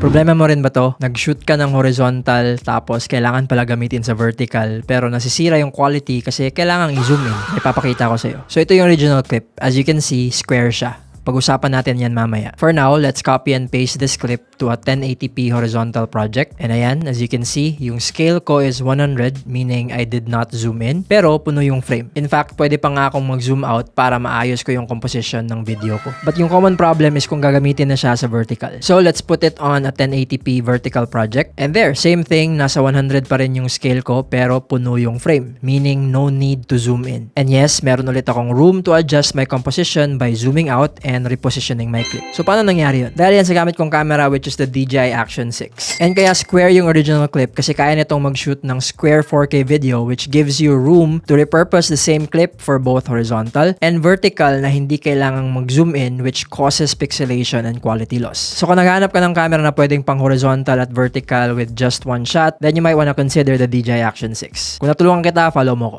Problema mo rin ba to? Nag-shoot ka ng horizontal tapos kailangan pala gamitin sa vertical pero nasisira yung quality kasi kailangan i-zoom in. Ipapakita ko sa'yo. So ito yung original clip. As you can see, square siya. Pag-usapan natin yan mamaya. For now, let's copy and paste this clip to a 1080p horizontal project. And ayan, as you can see, yung scale ko is 100, meaning I did not zoom in, pero puno yung frame. In fact, pwede pa nga akong mag-zoom out para maayos ko yung composition ng video ko. But yung common problem is kung gagamitin na siya sa vertical. So let's put it on a 1080p vertical project. And there, same thing, nasa 100 pa rin yung scale ko, pero puno yung frame, meaning no need to zoom in. And yes, meron ulit akong room to adjust my composition by zooming out and repositioning my clip. So paano nangyari yun? Dahil yan sa gamit kong camera which is the DJI Action 6. And kaya square yung original clip kasi kaya nitong mag-shoot ng square 4K video which gives you room to repurpose the same clip for both horizontal and vertical na hindi kailangang mag-zoom in which causes pixelation and quality loss. So kung naghahanap ka ng camera na pwedeng pang horizontal at vertical with just one shot, then you might wanna consider the DJI Action 6. Kung natulungan kita, follow mo ko.